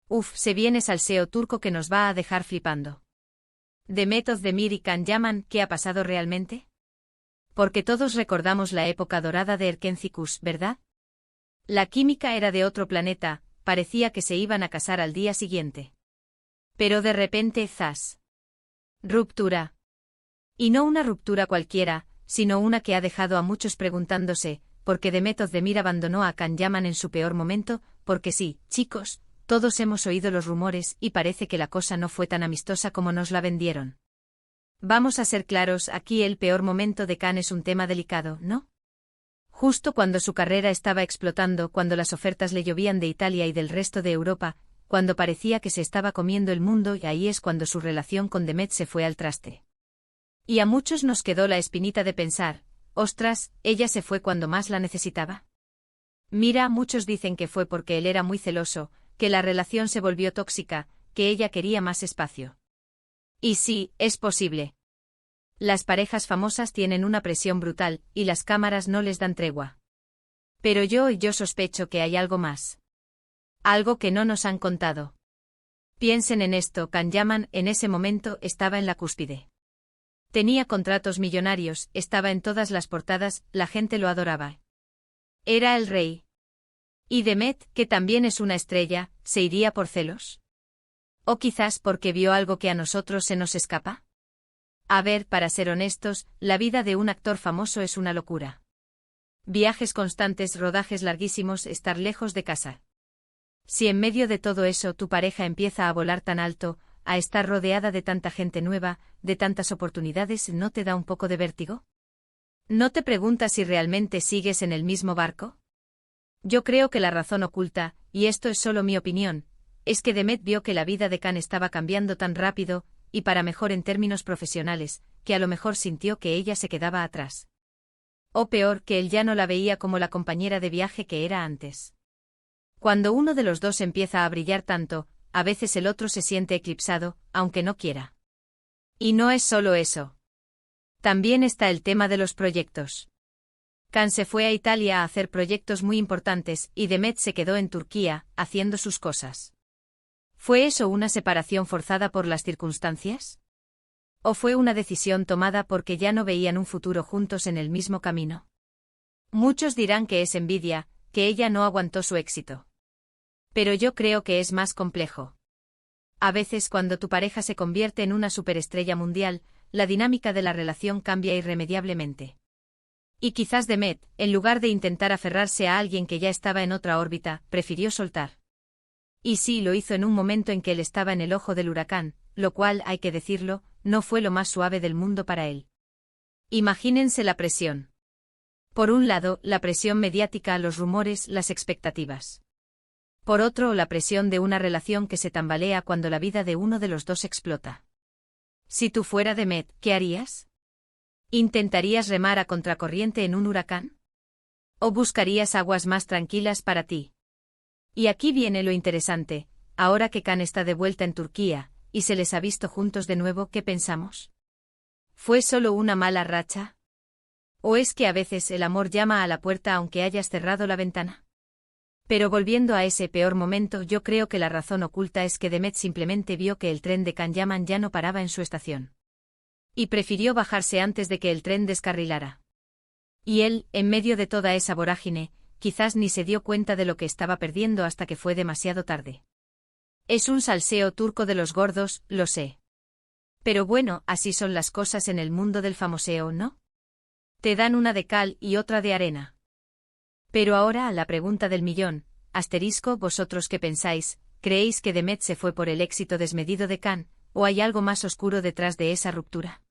Uf, se viene salseo turco que nos va a dejar flipando. Demet Özdemir y Can Yaman, ¿qué ha pasado realmente? Porque todos recordamos la época dorada de Erkencikus, ¿verdad? La química era de otro planeta, parecía que se iban a casar al día siguiente. Pero de repente, ¡zas! Ruptura. Y no una ruptura cualquiera, sino una que ha dejado a muchos preguntándose, ¿por qué Demet Özdemir abandonó a Can Yaman en su peor momento? Porque sí, chicos, todos hemos oído los rumores y parece que la cosa no fue tan amistosa como nos la vendieron. Vamos a ser claros, aquí el peor momento de Can es un tema delicado, ¿no? Justo cuando su carrera estaba explotando, cuando las ofertas le llovían de Italia y del resto de Europa, cuando parecía que se estaba comiendo el mundo, y ahí es cuando su relación con Demet se fue al traste. Y a muchos nos quedó la espinita de pensar, ostras, ella se fue cuando más la necesitaba. Mira, muchos dicen que fue porque él era muy celoso, que la relación se volvió tóxica, que ella quería más espacio. Y sí, es posible. Las parejas famosas tienen una presión brutal, y las cámaras no les dan tregua. Pero yo sospecho que hay algo más. Algo que no nos han contado. Piensen en esto, Can Yaman en ese momento estaba en la cúspide. Tenía contratos millonarios, estaba en todas las portadas, la gente lo adoraba. Era el rey. ¿Y Demet, que también es una estrella, se iría por celos? ¿O quizás porque vio algo que a nosotros se nos escapa? A ver, para ser honestos, la vida de un actor famoso es una locura. Viajes constantes, rodajes larguísimos, estar lejos de casa. Si en medio de todo eso tu pareja empieza a volar tan alto, a estar rodeada de tanta gente nueva, de tantas oportunidades, ¿no te da un poco de vértigo? ¿No te preguntas si realmente sigues en el mismo barco? Yo creo que la razón oculta, y esto es solo mi opinión, es que Demet vio que la vida de Can estaba cambiando tan rápido, y para mejor en términos profesionales, que a lo mejor sintió que ella se quedaba atrás. O peor, que él ya no la veía como la compañera de viaje que era antes. Cuando uno de los dos empieza a brillar tanto, a veces el otro se siente eclipsado, aunque no quiera. Y no es solo eso. También está el tema de los proyectos. Can se fue a Italia a hacer proyectos muy importantes y Demet se quedó en Turquía, haciendo sus cosas. ¿Fue eso una separación forzada por las circunstancias? ¿O fue una decisión tomada porque ya no veían un futuro juntos en el mismo camino? Muchos dirán que es envidia, que ella no aguantó su éxito. Pero yo creo que es más complejo. A veces cuando tu pareja se convierte en una superestrella mundial, la dinámica de la relación cambia irremediablemente. Y quizás Demet, en lugar de intentar aferrarse a alguien que ya estaba en otra órbita, prefirió soltar. Y sí, lo hizo en un momento en que él estaba en el ojo del huracán, lo cual, hay que decirlo, no fue lo más suave del mundo para él. Imagínense la presión. Por un lado, la presión mediática, los rumores, las expectativas. Por otro, la presión de una relación que se tambalea cuando la vida de uno de los dos explota. Si tú fuera Demet, ¿qué harías? ¿Intentarías remar a contracorriente en un huracán? ¿O buscarías aguas más tranquilas para ti? Y aquí viene lo interesante, ahora que Can está de vuelta en Turquía, y se les ha visto juntos de nuevo, ¿qué pensamos? ¿Fue solo una mala racha? ¿O es que a veces el amor llama a la puerta aunque hayas cerrado la ventana? Pero volviendo a ese peor momento, yo creo que la razón oculta es que Demet simplemente vio que el tren de Can Yaman ya no paraba en su estación. Y prefirió bajarse antes de que el tren descarrilara. Y él, en medio de toda esa vorágine, quizás ni se dio cuenta de lo que estaba perdiendo hasta que fue demasiado tarde. Es un salseo turco de los gordos, lo sé. Pero bueno, así son las cosas en el mundo del famoseo, ¿no? Te dan una de cal y otra de arena. Pero ahora a la pregunta del millón, asterisco, ¿vosotros qué pensáis? ¿Creéis que Demet se fue por el éxito desmedido de Can, o hay algo más oscuro detrás de esa ruptura?